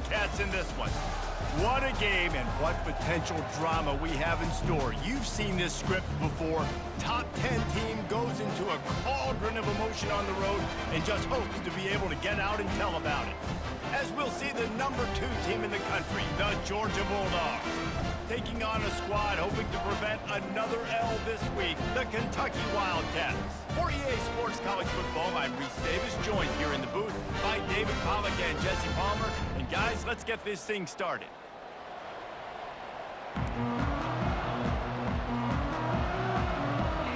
Wildcats in this one. What a game and what potential drama we have in store. You've seen this script before. Top 10 team goes into a cauldron of emotion on the road and just hopes to be able to get out and tell about it. As we'll see the number 2 team in the country, the Georgia Bulldogs, taking on a squad hoping to prevent another L this week, the Kentucky Wildcats. For EA Sports College Football, I'm Reese Davis, joined here in the booth by David Pollack and Jesse Palmer. And guys, let's get this thing started.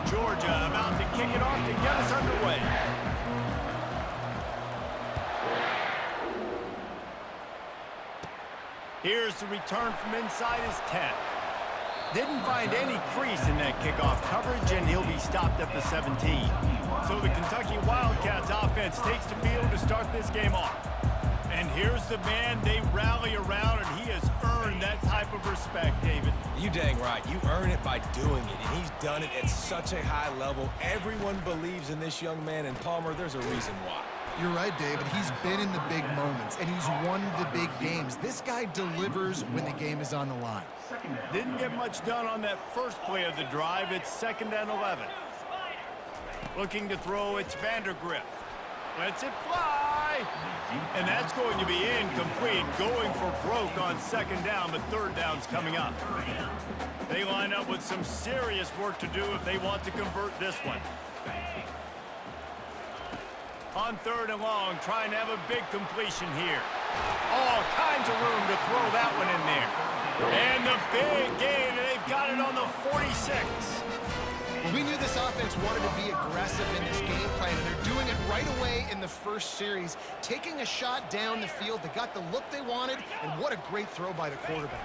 Georgia about to kick it off to get us underway. Here's the return from inside his 10. Didn't find any crease in that kickoff coverage, and he'll be stopped at the 17. So the Kentucky Wildcats offense takes the field to start this game off. And here's the man they rally around, and he has earned that type of respect, David. You dang right. You earn it by doing it, and he's done it at such a high level. Everyone believes in this young man, and Palmer, there's a reason why. You're right, David. He's been in the big moments, and he's won the big games. This guy delivers when the game is on the line. Didn't get much done on that first play of the drive. It's 2nd and 11. Looking to throw, it's Vandergrift. Lets it fly. And that's going to be incomplete. Going for broke on 2nd down, but 3rd down's coming up. They line up with some serious work to do if they want to convert this one. On 3rd and long, trying to have a big completion here. All kinds of room to throw that one in there. And the big gain, and they've got it on the 46. Well, we knew this offense wanted to be aggressive in this game plan, and they're doing it right away in the first series, taking a shot down the field. They got the look they wanted, and what a great throw by the quarterback.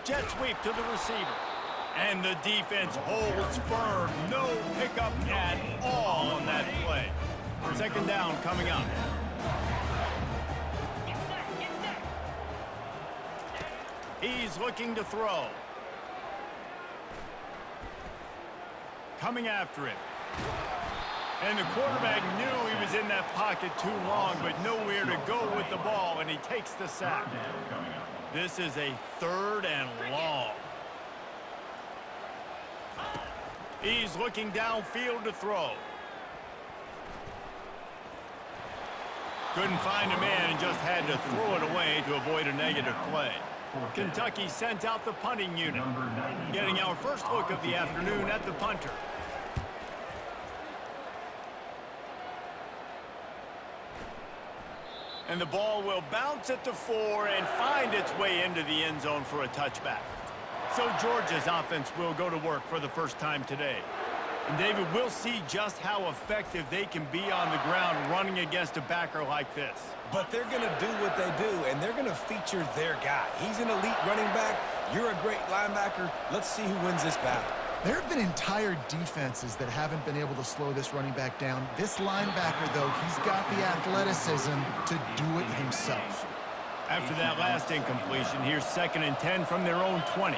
Jet sweep to the receiver. And the defense holds firm. No pickup at all on that play. 2nd down coming up. He's looking to throw. Coming after him. And the quarterback knew he was in that pocket too long, but nowhere to go with the ball, and he takes the sack. This is a 3rd and long. He's looking downfield to throw. Couldn't find a man and just had to throw it away to avoid a negative play. Kentucky sent out the punting unit. Getting our first look of the afternoon at the punter. And the ball will bounce at the 4 and find its way into the end zone for a touchback. So Georgia's offense will go to work for the first time today. And David, we'll see just how effective they can be on the ground running against a backer like this. But they're going to do what they do, and they're going to feature their guy. He's an elite running back. You're a great linebacker. Let's see who wins this battle. There have been entire defenses that haven't been able to slow this running back down. This linebacker, though, he's got the athleticism to do it himself. After that last incompletion, here's 2nd and 10 from their own 20.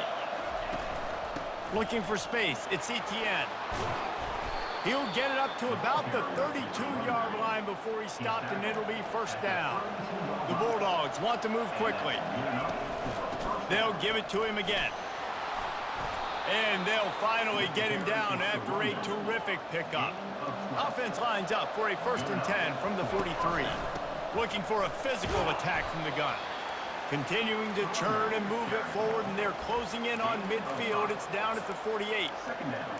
Looking for space, it's Etienne. He'll get it up to about the 32-yard line before he's stopped, and it'll be 1st down. The Bulldogs want to move quickly. They'll give it to him again. And they'll finally get him down after a terrific pickup. Offense lines up for a 1st and 10 from the 43. Looking for a physical attack from the gun. Continuing to churn and move it forward, and they're closing in on midfield. It's down at the 48.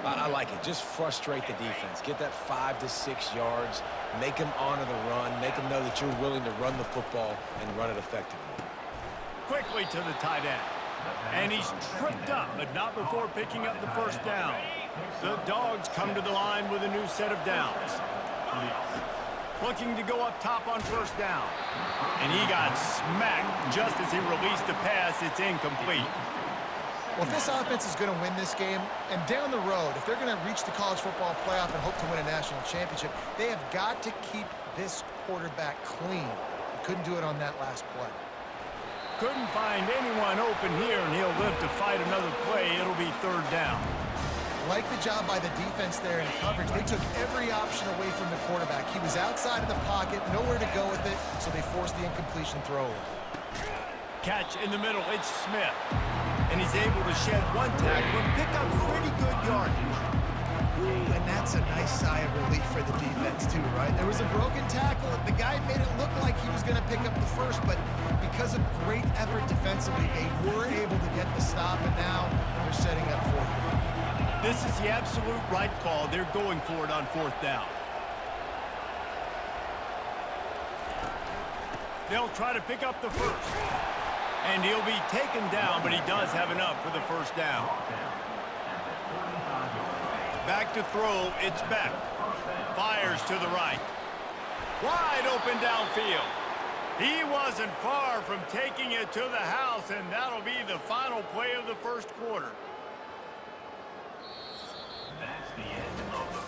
I like it. Just frustrate the defense. Get that 5 to 6 yards. Make them honor the run. Make them know that you're willing to run the football and run it effectively. Quickly to the tight end. And he's tripped up, but not before picking up the 1st down. The Dogs come to the line with a new set of downs. Looking to go up top on 1st down. And he got smacked just as he released the pass. It's incomplete. Well, if this offense is going to win this game, and down the road, if they're going to reach the college football playoff and hope to win a national championship, they have got to keep this quarterback clean. He couldn't do it on that last play. Couldn't find anyone open here, and he'll live to fight another play. It'll be 3rd down. Like the job by the defense there in coverage. They took every option away from the quarterback. He was outside of the pocket, nowhere to go with it, so they forced the incompletion throw. Catch in the middle, it's Smith. And he's able to shed one tackle and pick up pretty good yardage. And that's a nice sigh of relief for the defense too, right? There was a broken tackle. The guy made it look like he was going to pick up the first, but because of great effort defensively, they were able to get the stop, and now they're setting up fourth down. This is the absolute right call. They're going for it on fourth down. They'll try to pick up the first. And he'll be taken down, but he does have enough for the first down. Back to throw, it's Beck. Fires to the right. Wide open downfield. He wasn't far from taking it to the house, and that'll be the final play of the first quarter.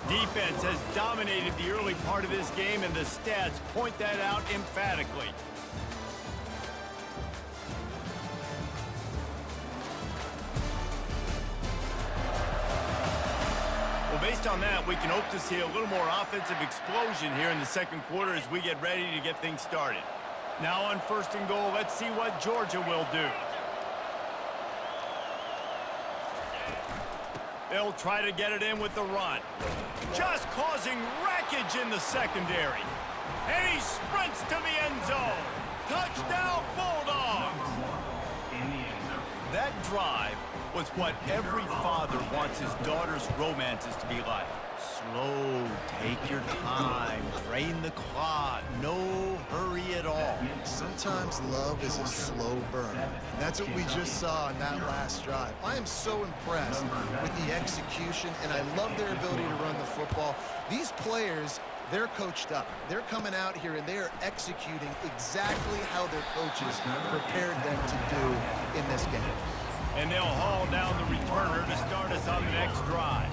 Defense has dominated the early part of this game, and the stats point that out emphatically. Based on that, we can hope to see a little more offensive explosion here in the second quarter as we get ready to get things started. Now on first and goal, let's see what Georgia will do. They'll try to get it in with the run. Just causing wreckage in the secondary. And he sprints to the end zone. Touchdown, Bulldogs! That drive was what every father wants his daughter's romances to be like. Slow, take your time, drain the clock, no hurry at all. Sometimes love is a slow burn. That's what we just saw in that last drive. I am so impressed with the execution, and I love their ability to run the football. These players, they're coached up. They're coming out here, and they're executing exactly how their coaches prepared them to do in this game. And they'll haul down the returner to start us on the next drive.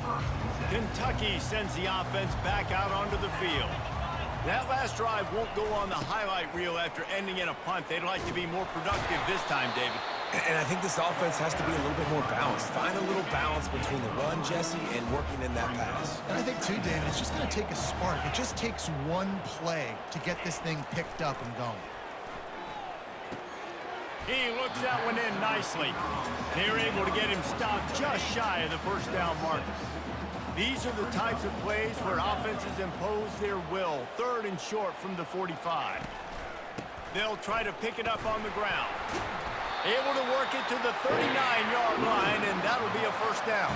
Kentucky sends the offense back out onto the field. That last drive won't go on the highlight reel after ending in a punt. They'd like to be more productive this time, David. And I think this offense has to be a little bit more balanced. Find a little balance between the run, Jesse, and working in that pass. And I think, too, David, it's just going to take a spark. It just takes one play to get this thing picked up and going. He looks that one in nicely. They were able to get him stopped just shy of the first down marker. These are the types of plays where offenses impose their will. Third and short from the 45. They'll try to pick it up on the ground. Able to work it to the 39-yard line, and that'll be a first down.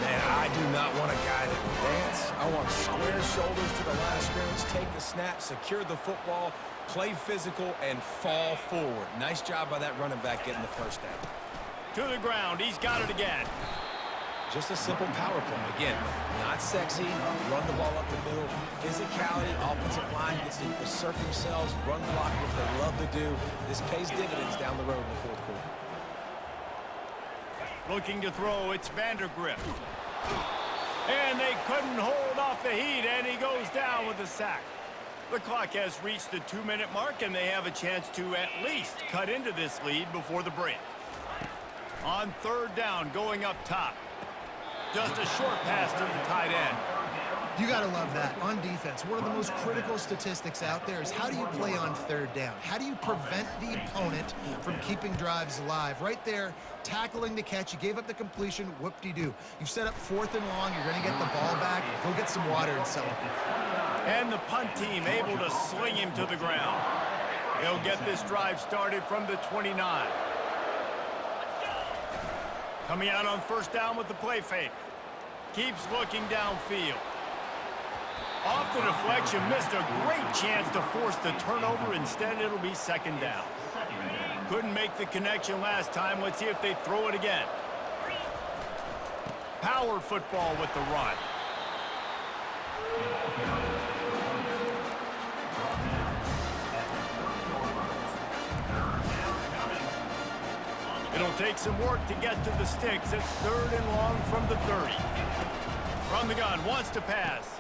Man, I do not want a guy that will dance. I want square shoulders to the last scrimmage, take the snap, secure the football, play physical, and fall forward. Nice job by that running back getting the first down. To the ground. He's got it again. Just a simple power play. Again, not sexy, run the ball up the middle, physicality, offensive line gets to assert themselves, run block, which they love to do. This pays dividends down the road in the fourth quarter. Looking to throw, it's Vandergrift. And they couldn't hold off the heat, and he goes down with a sack. The clock has reached the 2-minute mark, and they have a chance to at least cut into this lead before the break. On third down, going up top. Just a short pass to the tight end. You got to love that. On defense, one of the most critical statistics out there is how do you play on third down? How do you prevent the opponent from keeping drives alive? Right there, tackling the catch. You gave up the completion. Whoop-de-doo. You've set up fourth and long. You're going to get the ball back. Go get some water and celebrate. And the punt team able to sling him to the ground. He'll get this drive started from the 29. Coming out on first down with the play fake. Keeps looking downfield. Off the deflection, missed a great chance to force the turnover. Instead, it'll be second down. Couldn't make the connection last time. Let's see if they throw it again. Power football with the run. It'll take some work to get to the sticks. It's third and long from the 30. From the gun, wants to pass.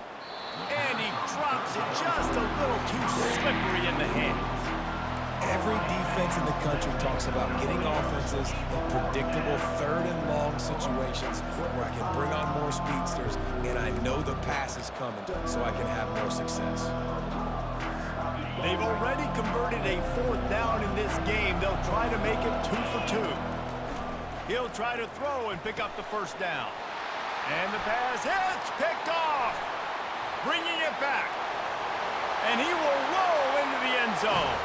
And he drops it just a little too slippery in the hands. Every defense in the country talks about getting offenses in predictable third and long situations where I can bring on more speedsters and I know the pass is coming so I can have more success. They've already converted a fourth down in this game. They'll try to make it 2 for 2. He'll try to throw and pick up the first down. And the pass hits, picked off. Bringing it back. And he will roll into the end zone.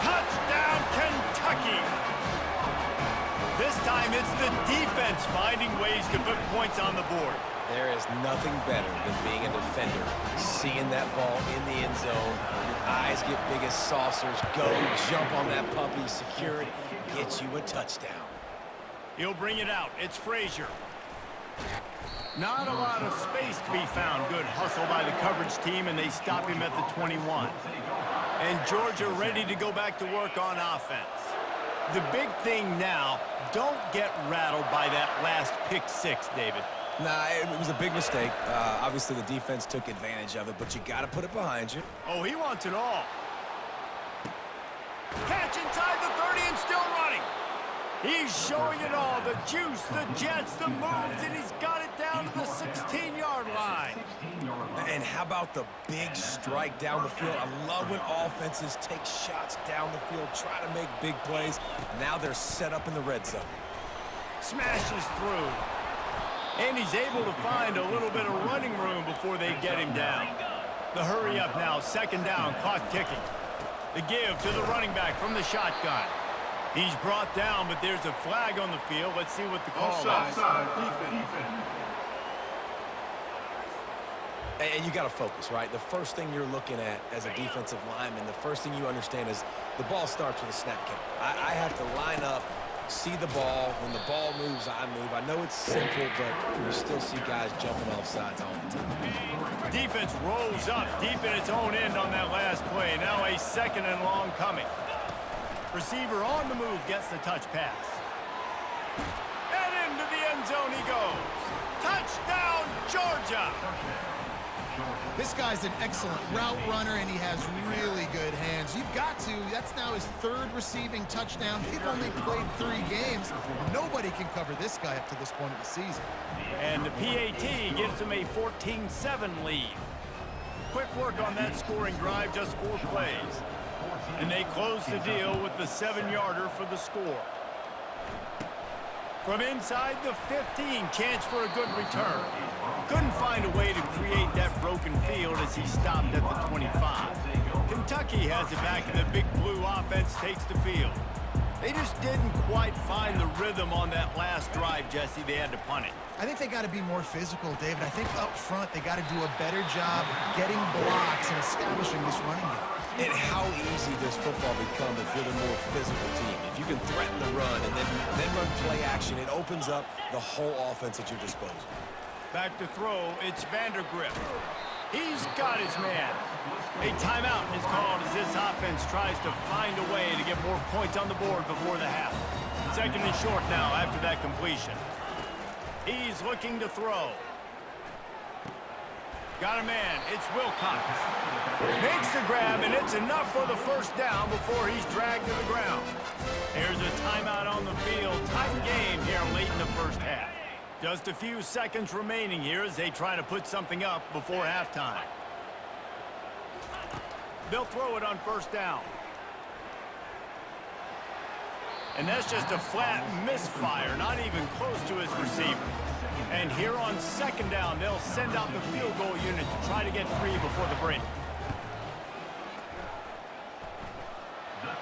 Touchdown, Kentucky. This time it's the defense finding ways to put points on the board. There is nothing better than being a defender, seeing that ball in the end zone. Your eyes get big as saucers. Go, jump on that puppy, secure it, get you a touchdown. He'll bring it out. It's Frazier. Not a lot of space to be found. Good hustle by the coverage team, and they stop him at the 21. And Georgia ready to go back to work on offense. The big thing now, don't get rattled by that last pick six, David. Nah, it was a big mistake. Obviously, the defense took advantage of it, but you got to put it behind you. Oh, he wants it all. Catch inside the 30 and still running. He's showing it all. The juice, the jets, the moves, and he's got it down to the 16-yard line. And how about the big strike down the field? I love when offenses take shots down the field, try to make big plays. Now they're set up in the red zone. Smashes through. And he's able to find a little bit of running room before they get him down. The hurry up now, second down, clock ticking. The give to the running back from the shotgun. He's brought down, but there's a flag on the field. Let's see what the call is. And you got to focus, right? The first thing you're looking at as a defensive lineman, the first thing you understand is the ball starts with a snap count. I have to line up, see the ball. When the ball moves, I move. I know it's simple, but you still see guys jumping off sides all the time. Defense rolls up deep in its own end on that last play. Now a second and long coming. Receiver on the move gets the touch pass. And into the end zone he goes. Touchdown, Georgia! This guy's an excellent route runner, and he has really good hands. You've got to. That's now his third receiving touchdown. He'd only played 3 games. Nobody can cover this guy up to this point of the season. And the PAT gives him a 14-7 lead. Quick work on that scoring drive, just 4 plays. And they close the deal with the 7-yarder for the score. From inside the 15, chance for a good return. Couldn't find a way to create that broken field as he stopped at the 25. Kentucky has it back, and the big blue offense takes the field. They just didn't quite find the rhythm on that last drive, Jesse. They had to punt it. I think they got to be more physical, David. I think up front they got to do a better job getting blocks and establishing this running game. And how easy does football become if you're the more physical team? If you can threaten the run and then run play action, it opens up the whole offense at your disposal. Back to throw, it's Vandergrift. He's got his man. A timeout is called as this offense tries to find a way to get more points on the board before the half. Second and short now after that completion. He's looking to throw. Got a man. It's Wilcox. Makes the grab, and it's enough for the first down before he's dragged to the ground. There's a timeout on the field. Tight game here late in the first half. Just a few seconds remaining here as they try to put something up before halftime. They'll throw it on first down. And that's just a flat misfire, not even close to his receiver. And here on second down, they'll send out the field goal unit to try to get 3 before the break.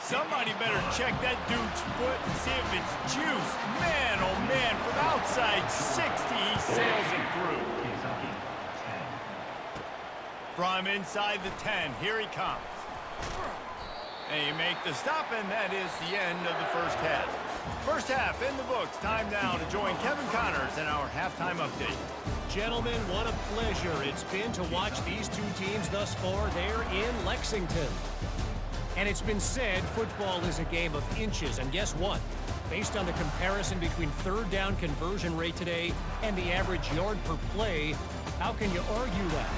Somebody better check that dude's foot and see if it's juiced. Man, oh man, from outside 60, he sails it through. From inside the 10, here he comes. They make the stop, and that is the end of the first half. First half in the books. Time now to join Kevin Connors in our halftime update. Gentlemen, what a pleasure it's been to watch these 2 teams thus far there in Lexington. And it's been said football is a game of inches, and guess what? Based on the comparison between third down conversion rate today and the average yard per play, how can you argue that?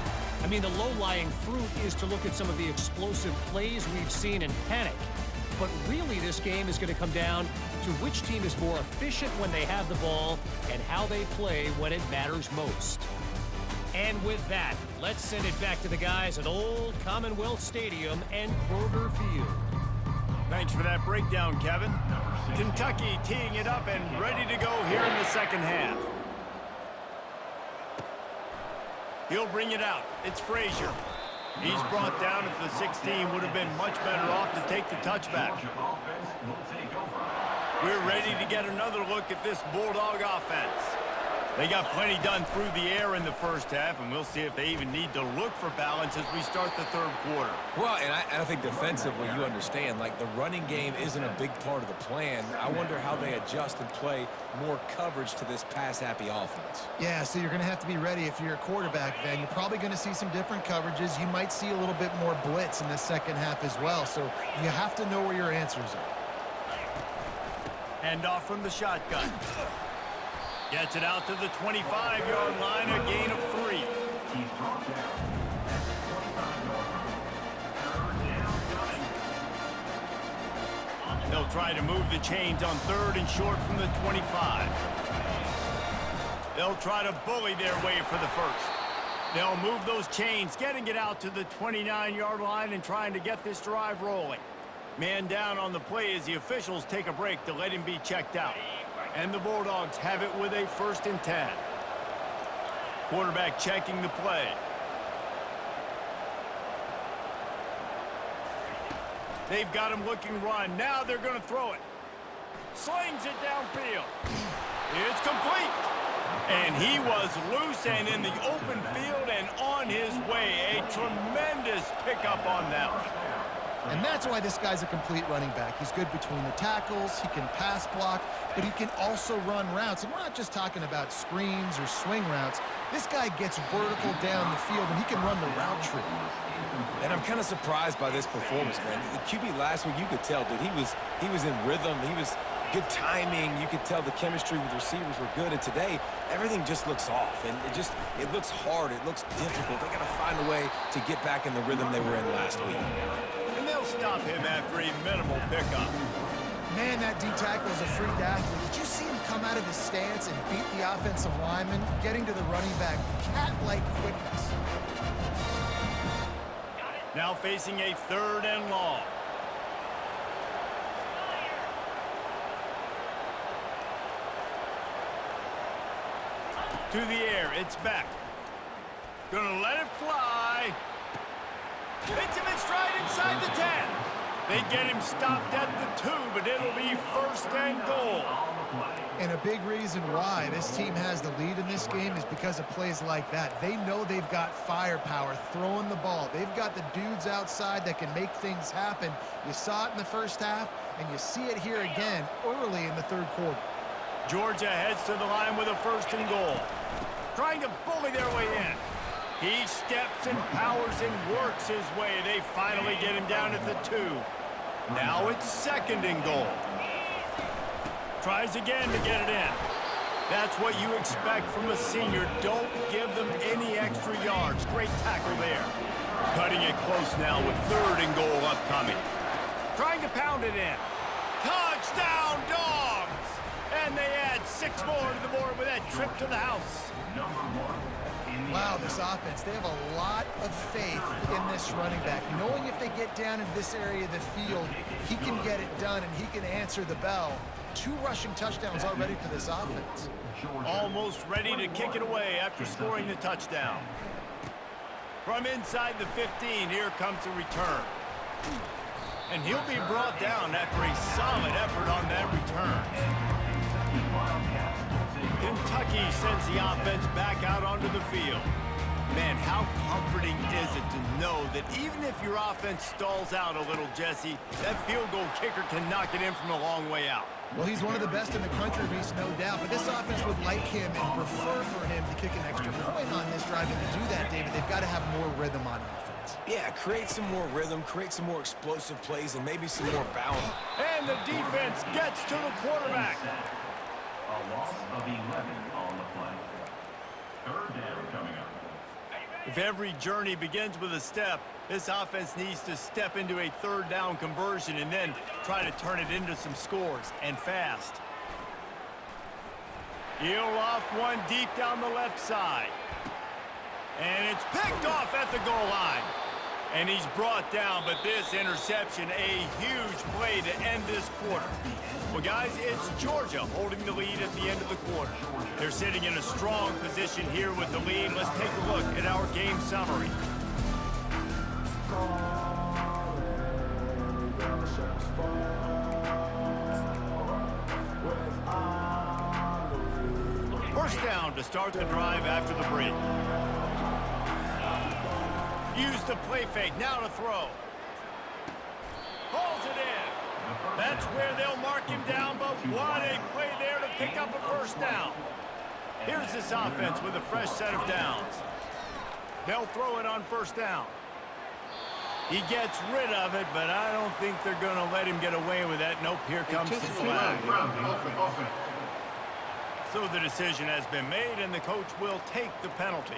I mean, the low-lying fruit is to look at some of the explosive plays we've seen and panic. But really, this game is going to come down to which team is more efficient when they have the ball and how they play when it matters most. And with that, let's send it back to the guys at Old Commonwealth Stadium and Kroger Field. Thanks for that breakdown, Kevin. Kentucky teeing it up and ready to go here in the second half. He'll bring it out. It's Frazier. He's brought down if the 16 would have been much better off to take the touchback. We're ready to get another look at this Bulldog offense. They got plenty done through the air in the first half, and we'll see if they even need to look for balance as we start the third quarter. Well, and I think defensively, you understand, like the running game isn't a big part of the plan. I wonder how they adjust and play more coverage to this pass-happy offense. Yeah, so you're going to have to be ready if you're a quarterback then. You're probably going to see some different coverages. You might see a little bit more blitz in the second half as well, so you have to know where your answers are. Hand off from the shotgun. Gets it out to the 25-yard line, a gain of 3. They'll try to move the chains on 3rd and short from the 25. They'll try to bully their way for the first. They'll move those chains, getting it out to the 29-yard line and trying to get this drive rolling. Man down on the play as the officials take a break to let him be checked out. And the Bulldogs have it with a 1st and 10. Quarterback checking the play. They've got him looking run. Now they're going to throw it. Slings it downfield. It's complete. And he was loose and in the open field and on his way. A tremendous pickup on that one. And that's why this guy's a complete running back. He's good between the tackles, he can pass block, but he can also run routes. And we're not just talking about screens or swing routes. This guy gets vertical down the field, and he can run the route tree. And I'm kind of surprised by this performance, man. The QB last week, you could tell, dude, he was in rhythm. He was good timing. You could tell the chemistry with receivers were good. And today, everything just looks off. And it looks hard. It looks difficult. They got to find a way to get back in the rhythm they were in last week. And they'll stop him after a minimal pickup. Man, that D-tackle is a freak athlete. Did you see him come out of his stance and beat the offensive lineman, getting to the running back, cat-like quickness? Now facing a 3rd and long. To the air, it's back. Gonna let it fly. Hits him in stride inside the 10. They get him stopped at the 2, but it'll be 1st and goal. And a big reason why this team has the lead in this game is because of plays like that. They know they've got firepower throwing the ball. They've got the dudes outside that can make things happen. You saw it in the first half, and you see it here again early in the 3rd quarter. Georgia heads to the line with a 1st and goal. Trying to bully their way in. He steps and powers and works his way. They finally get him down at the 2. Now it's 2nd and goal. Tries again to get it in. That's what you expect from a senior. Don't give them any extra yards. Great tackle there. Cutting it close now with 3rd and goal upcoming. Trying to pound it in. Touchdown, Dogs! And they add 6 more to the board with that trip to the house. Wow, this offense, they have a lot of faith in this running back. Knowing if they get down in this area of the field, he can get it done and he can answer the bell. 2 rushing touchdowns already for this offense. Almost ready to kick it away after scoring the touchdown. From inside the 15, here comes the return. And he'll be brought down after a solid effort on that return. Kentucky sends the offense back out onto the field. Man, how comforting is it to know that even if your offense stalls out a little, Jesse, that field goal kicker can knock it in from a long way out. Well, he's one of the best in the country, Reese, no doubt. But this offense would like him and prefer for him to kick an extra point on this drive. And to do that, David, they've got to have more rhythm on offense. Yeah, create some more rhythm, create some more explosive plays, and maybe some more balance. And the defense gets to the quarterback. A loss of 11 on the play. 3rd down coming up. If every journey begins with a step, this offense needs to step into a 3rd down conversion and then try to turn it into some scores, and fast. He'll loft one deep down the left side. And it's picked off at the goal line. And he's brought down, but this interception, a huge play to end this quarter. Well, guys, it's Georgia holding the lead at the end of the quarter. They're sitting in a strong position here with the lead. Let's take a look at our game summary. First down to start the drive after the break. Use the play fake, now to throw. Pulls it in. That's where they'll mark him down, but what a play there to pick up a first down. Here's this offense with a fresh set of downs. They'll throw it on first down. He gets rid of it, but I don't think they're going to let him get away with that. Nope, here comes the flag. So the decision has been made, and the coach will take the penalty.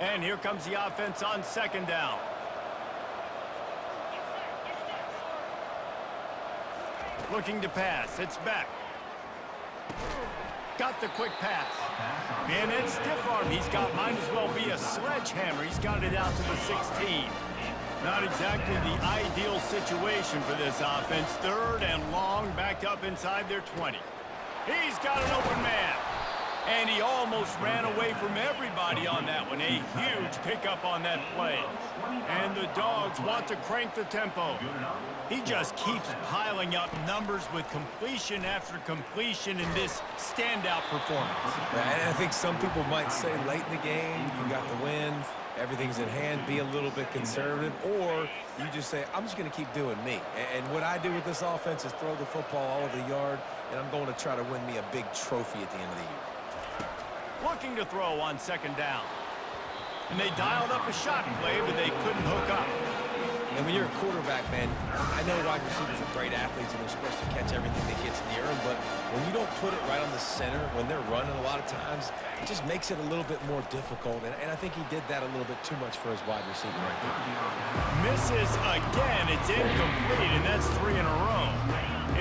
And here comes the offense on second down. Looking to pass. It's back. Got the quick pass. And it's stiff arm he's got. Might as well be a sledgehammer. He's got it out to the 16. Not exactly the ideal situation for this offense. Third and long, back up inside their 20. He's got an open man. And he almost ran away from everybody on that one. A huge pickup on that play. And the Dogs want to crank the tempo. He just keeps piling up numbers with completion after completion in this standout performance. And I think some people might say late in the game, you got the win, everything's in hand, be a little bit conservative, or you just say, I'm just going to keep doing me. And what I do with this offense is throw the football all over the yard, and I'm going to try to win me a big trophy at the end of the year. Looking to throw on second down. And they dialed up a shot play, but they couldn't hook up. And when you're a quarterback, man, I know wide receivers are great athletes and they're supposed to catch everything that gets near them, but when you don't put it right on the center, when they're running a lot of times, it just makes it a little bit more difficult. And I think he did that a little bit too much for his wide receiver right there. Misses again. It's incomplete, and that's 3 in a row.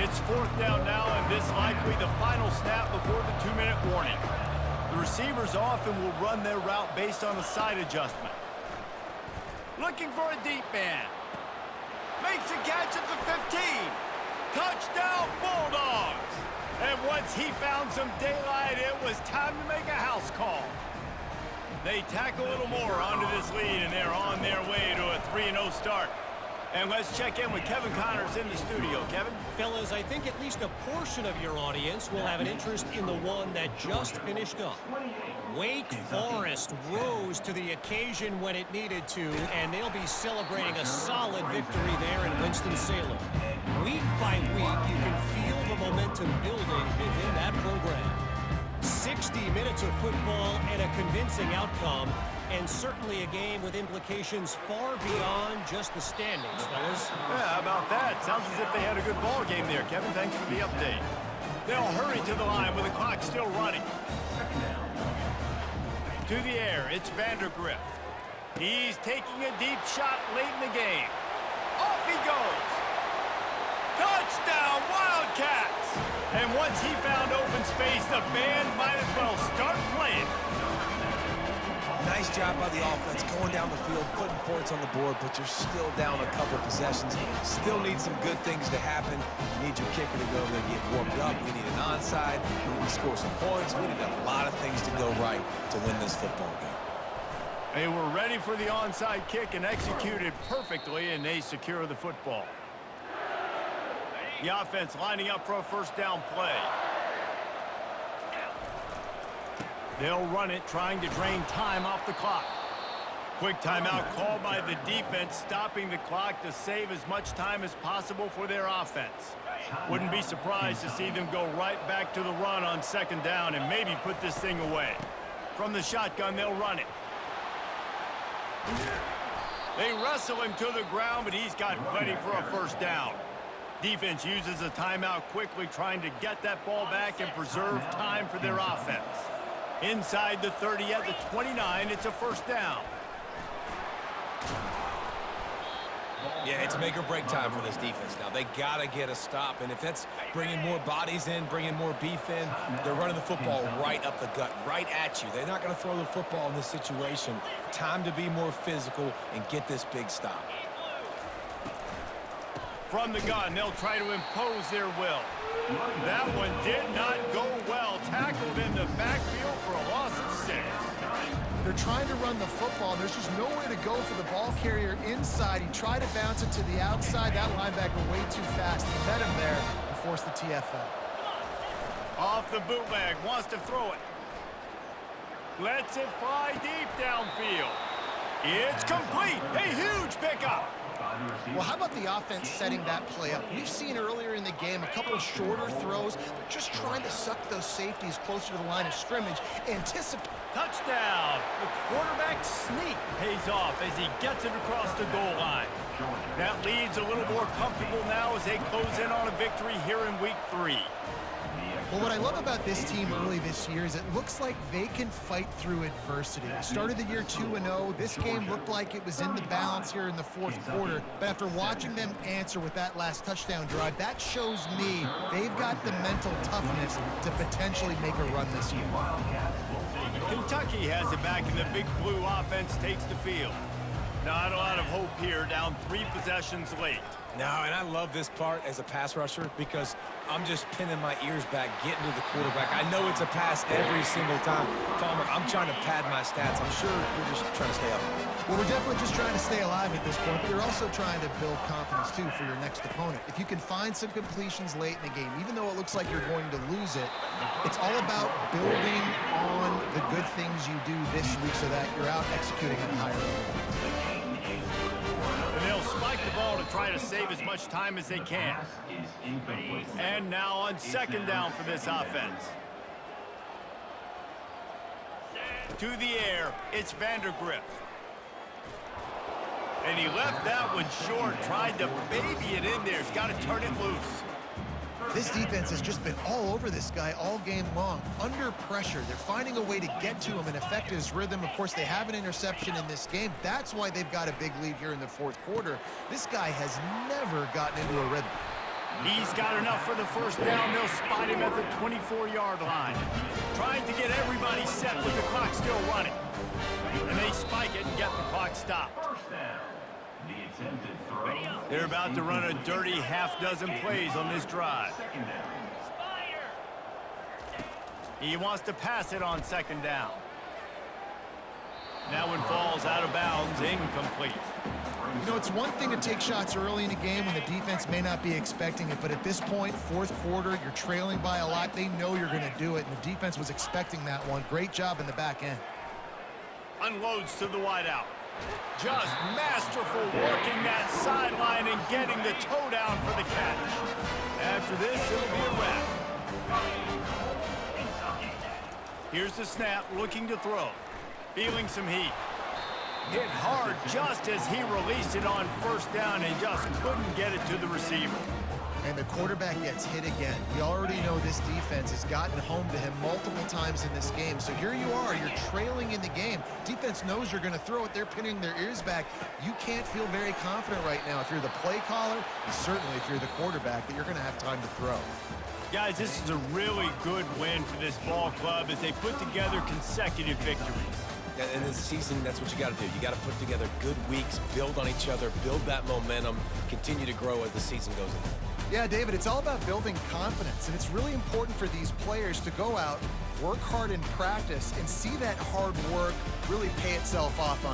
It's fourth down now, and this likely the final snap before the 2-minute warning. The receivers often will run their route based on a side adjustment. Looking for a deep man. Makes a catch at the 15. Touchdown, Bulldogs. And once he found some daylight, it was time to make a house call. They tack a little more onto this lead, and they're on their way to a 3-0 start. And let's check in with Kevin Connors in the studio. Kevin? Fellas, I think at least a portion of your audience will have an interest in the one that just finished up. Wake Forest rose to the occasion when it needed to, and they'll be celebrating a solid victory there in Winston-Salem. Week by week, you can feel the momentum building within that program. 60 minutes of football and a convincing outcome, and certainly a game with implications far beyond just the standings, fellas. Yeah, how about that? Sounds as if they had a good ball game there, Kevin. Thanks for the update. They'll hurry to the line with the clock still running. To the air, it's Vandergrift. He's taking a deep shot late in the game. Off he goes. Touchdown, Wildcats! And once he found open space, the band might as well start playing. Nice job by the offense going down the field, putting points on the board, but you're still down a couple possessions. Still need some good things to happen. You need your kicker to go there and get warmed up. We need an onside. We need to score some points. We need a lot of things to go right to win this football game. They were ready for the onside kick and executed perfectly, and they secure the football. The offense lining up for a first down play. They'll run it, trying to drain time off the clock. Quick timeout called by the defense, stopping the clock to save as much time as possible for their offense. Wouldn't be surprised to see them go right back to the run on second down and maybe put this thing away. From the shotgun, they'll run it. They wrestle him to the ground, but he's got plenty for a first down. Defense uses a timeout quickly, trying to get that ball back and preserve time for their offense. Inside the 30 at the 29, it's a first down. Yeah, it's make or break time for this defense now. They got to get a stop, and if that's bringing more bodies in, bringing more beef in, they're running the football right up the gut, right at you. They're not going to throw the football in this situation. Time to be more physical and get this big stop. From the gun, they'll try to impose their will. That one did not go well. Tackled in the backfield for a loss of 6. They're trying to run the football. There's just nowhere to go for the ball carrier inside. He tried to bounce it to the outside. That linebacker way too fast. He met him there and forced the TFL. Off the bootleg, wants to throw it. Lets it fly deep downfield. It's complete. A huge pickup. Well, how about the offense setting that play up? We've seen earlier in the game a couple of shorter throws. They're just trying to suck those safeties closer to the line of scrimmage. Anticipate. Touchdown. The quarterback sneak pays off as he gets it across the goal line. That leads a little more comfortable now as they close in on a victory here in Week 3. Well, what I love about this team early this year is it looks like they can fight through adversity. They started the year 2-0. This game looked like it was in the balance here in the fourth quarter. But after watching them answer with that last touchdown drive, that shows me they've got the mental toughness to potentially make a run this year. Kentucky has it back, and the Big Blue offense takes the field. Not a lot of hope here, down 3 possessions late. No, and I love this part as a pass rusher because I'm just pinning my ears back, getting to the quarterback. I know it's a pass every single time. Palmer, I'm trying to pad my stats. I'm sure you're just trying to stay up. Well, we're definitely just trying to stay alive at this point, but you're also trying to build confidence, too, for your next opponent. If you can find some completions late in the game, even though it looks like you're going to lose it, it's all about building on the good things you do this week so that you're out executing at a higher level. And they'll spike the ball to try to save as much time as they can. And now on second down for this offense. To the air, it's Vandergriff. And he left that one short, tried to baby it in there. He's got to turn it loose. This defense has just been all over this guy all game long. Under pressure, they're finding a way to get to him and affect his rhythm. Of course, they have an interception in this game. That's why they've got a big lead here in the fourth quarter. This guy has never gotten into a rhythm. He's got enough for the first down. They'll spot him at the 24-yard line. Trying to get everybody set with the clock still running. And they spike it and get the clock stopped. They're about to run a dirty half-dozen plays on this drive. He wants to pass it on second down. That one falls out of bounds, incomplete. You know, it's one thing to take shots early in the game when the defense may not be expecting it, but at this point, fourth quarter, you're trailing by a lot. They know you're going to do it, and the defense was expecting that one. Great job in the back end. Unloads to the wideout. Just masterful working that sideline and getting the toe down for the catch. After this, it'll be a wrap. Here's the snap, looking to throw. Feeling some heat. Hit hard just as he released it on first down and just couldn't get it to the receiver. And the quarterback gets hit again. We already know this defense has gotten home to him multiple times in this game. So here you are, you're trailing in the game. Defense knows you're going to throw it. They're pinning their ears back. You can't feel very confident right now if you're the play caller, and certainly if you're the quarterback, that you're going to have time to throw. Guys, this is a really good win for this ball club as they put together consecutive victories. In this season, that's what you got to do. You got to put together good weeks, build on each other, build that momentum, continue to grow as the season goes on. Yeah, David, it's all about building confidence, and it's really important for these players to go out, work hard in practice, and see that hard work really pay itself off on